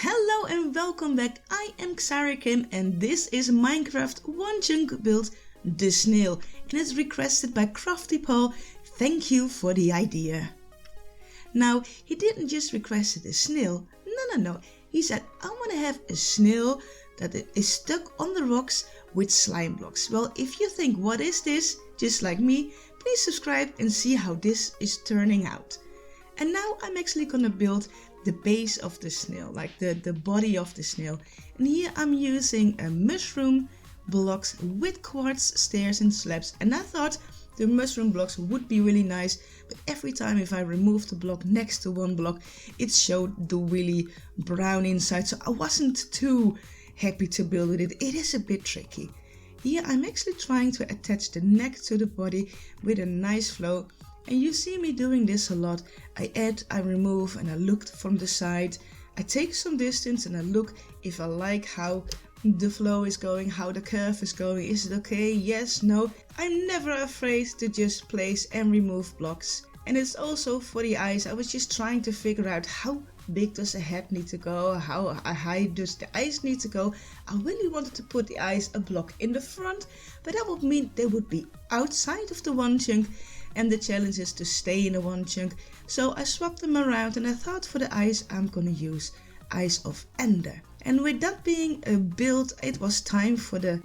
Hello and welcome back. I am Xary and this is Minecraft one chunk build, the snail, and it's requested by Crafty Paul. Thank you for the idea. Now he didn't just request a snail, no. He said I want to have a snail that is stuck on the rocks with slime blocks. Well, if you think what is this, just like me, please subscribe and see how this is turning out. And now I'm actually gonna build the base of the snail, like the body of the snail. And here I'm using a mushroom blocks with quartz stairs and slabs. And I thought the mushroom blocks would be really nice, but every time if I remove the block next to one block, it showed the really brown inside. So I wasn't too happy to build with it. It is a bit tricky. Here I'm actually trying to attach the neck to the body with a nice flow. And you see me doing this a lot. I add, I remove, and I look from the side. I take some distance and I look if I like how the flow is going, how the curve is going. Is it okay? Yes, no. I'm never afraid to just place and remove blocks. And it's also for the eyes. I was just trying to figure out how big does the head need to go, how high does the eyes need to go. I really wanted to put the eyes a block in the front, but that would mean they would be outside of the one chunk. And the challenge is to stay in the one chunk. So I swapped them around and I thought for the eyes I'm gonna use Eyes of Ender. And with that being built, it was time for the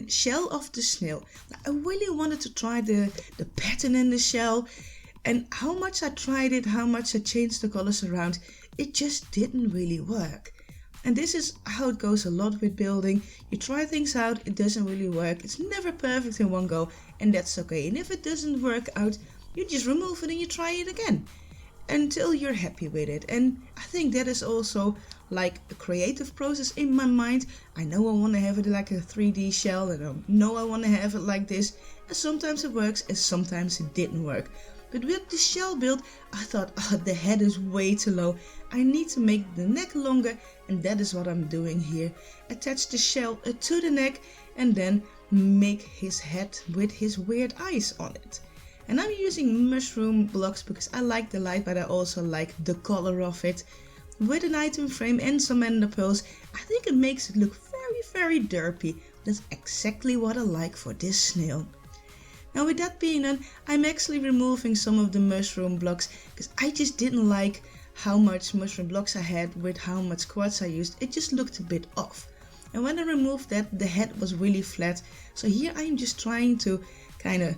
shell of the snail. I really wanted to try the pattern in the shell. And how much I tried it, how much I changed the colors around, it just didn't really work. And this is how it goes a lot with building. You try things out, it doesn't really work. It's never perfect in one go, and that's okay. And if it doesn't work out, you just remove it and you try it again until you're happy with it. And I think that is also like a creative process in my mind. I know I want to have it like a 3D shell, and I know I want to have it like this. And sometimes it works and sometimes it didn't work. But with the shell build, I thought, oh, the head is way too low. I need to make the neck longer, and that is what I'm doing here. Attach the shell to the neck and then make his head with his weird eyes on it. And I'm using mushroom blocks because I like the light, but I also like the color of it. With an item frame and some ender pearls, I think it makes it look very derpy. That's exactly what I like for this snail. Now with that being done, I'm actually removing some of the mushroom blocks because I just didn't like how much mushroom blocks I had with how much quartz I used. It just looked a bit off. And when I removed that, the head was really flat. So here I'm just trying to kind of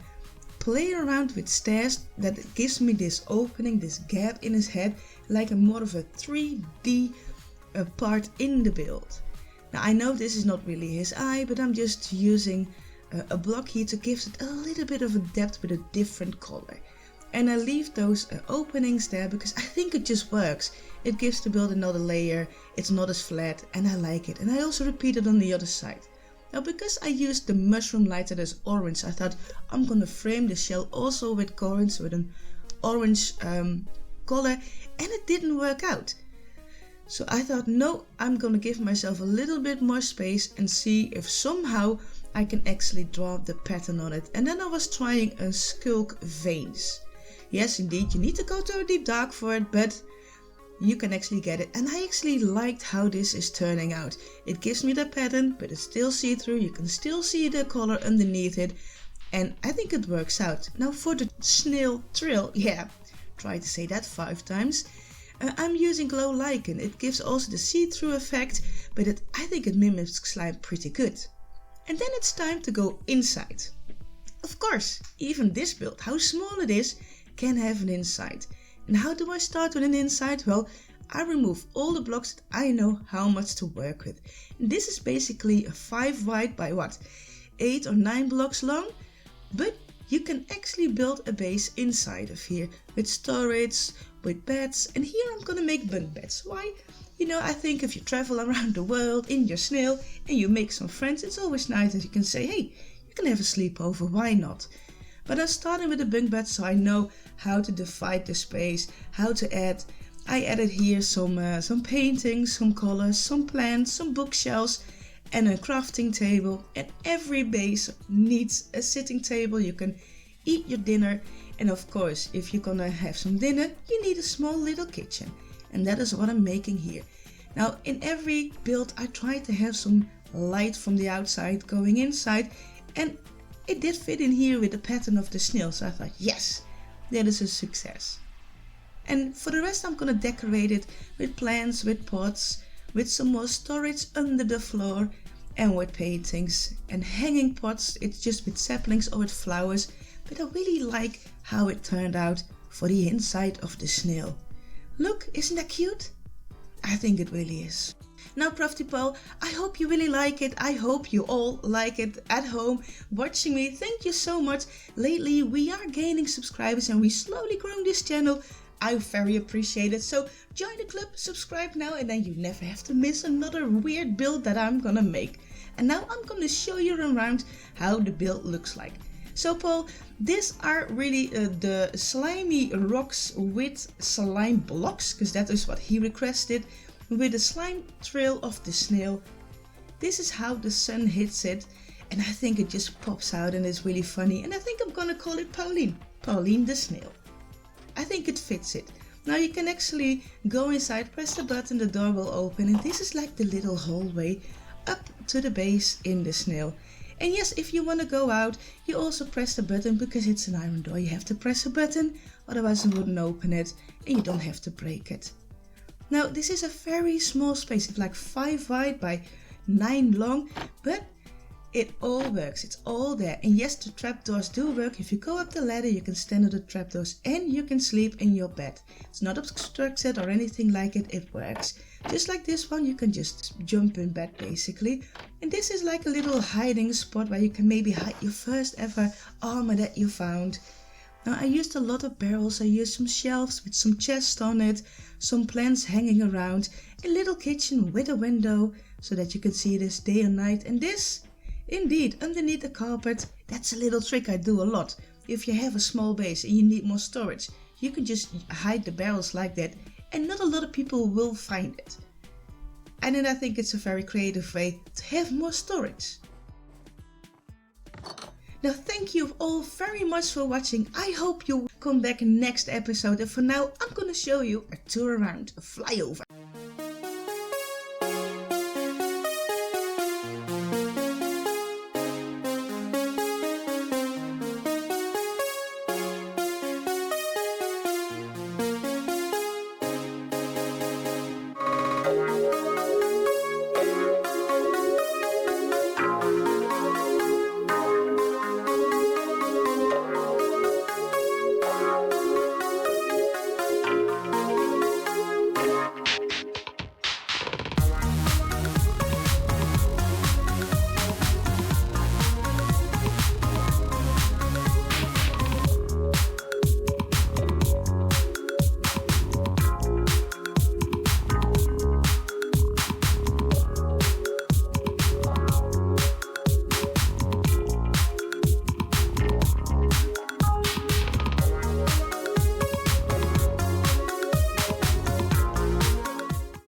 play around with stairs that gives me this opening, this gap in his head, like a more of a 3D part in the build. Now I know this is not really his eye, but I'm just using a block here to give it a little bit of a depth with a different color. And I leave those openings there because I think it just works. It gives the build another layer, it's not as flat, and I like it. And I also repeat it on the other side. Now because I used the mushroom light that is orange, I thought I'm gonna frame the shell also with currants, with an orange color, and it didn't work out. So I thought, no, I'm gonna give myself a little bit more space and see if somehow I can actually draw the pattern on it. And then I was trying a skulk veins. Yes, indeed, you need to go to a deep dark for it, but you can actually get it. And I actually liked how this is turning out. It gives me the pattern, but it's still see-through. You can still see the color underneath it. And I think it works out. Now for the snail trill, yeah, try to say that 5 times. I'm using glow lichen. It gives also the see-through effect, but I think it mimics slime pretty good. And then it's time to go inside. Of course, even this build, how small it is, can have an inside. And how do I start with an inside? Well, I remove all the blocks that I know how much to work with. And this is basically a 5 wide by 8 or 9 blocks long, but you can actually build a base inside of here with storage, with beds, and here I'm gonna make bunk beds. Why? You know, I think if you travel around the world in your snail and you make some friends, it's always nice that you can say, hey, you can have a sleepover, why not? But I'm starting with a bunk bed so I know how to divide the space, how to add. I added here some paintings, some colors, some plants, some bookshelves and a crafting table. And every base needs a sitting table. You can eat your dinner. And of course, if you're gonna have some dinner, you need a small little kitchen. And that is what I'm making here. Now in every build I try to have some light from the outside going inside, and it did fit in here with the pattern of the snail, so I thought yes, that is a success. And for the rest I'm gonna decorate it with plants, with pots, with some more storage under the floor, and with paintings and hanging pots. It's just with saplings or with flowers, but I really like how it turned out for the inside of the snail. Look, isn't that cute? I think it really is. Now Crafty Paul, I hope you really like it. I hope you all like it at home watching me. Thank you so much. Lately we are gaining subscribers and we slowly growing this channel. I very appreciate it. So join the club, subscribe now, and then you never have to miss another weird build that I'm gonna make. And now I'm gonna show you around how the build looks like. So Paul, these are really the slimy rocks with slime blocks, because that is what he requested, with the slime trail of the snail. This is how the sun hits it, and I think it just pops out and it's really funny, and I think I'm gonna call it Pauline. Pauline the snail. I think it fits it. Now you can actually go inside, press the button, the door will open, and this is like the little hallway up to the base in the snail. And yes, if you want to go out, you also press the button, because it's an iron door. You have to press a button, otherwise it wouldn't open it, and you don't have to break it. Now this is a very small space, it's like 5 wide by 9 long, but it all works, it's all there. And yes, the trapdoors do work. If you go up the ladder, you can stand on the trapdoors and you can sleep in your bed. It's not obstructed or anything like it, it works. Just like this one, you can just jump in bed basically. And this is like a little hiding spot where you can maybe hide your first ever armor that you found. Now I used a lot of barrels, I used some shelves with some chests on it, some plants hanging around, a little kitchen with a window so that you can see this day and night. And this, indeed, underneath the carpet, that's a little trick I do a lot. If you have a small base and you need more storage, you can just hide the barrels like that and not a lot of people will find it. And then I think it's a very creative way to have more storage. Now thank you all very much for watching. I hope you come back next episode, and for now I'm gonna show you a tour around, a flyover.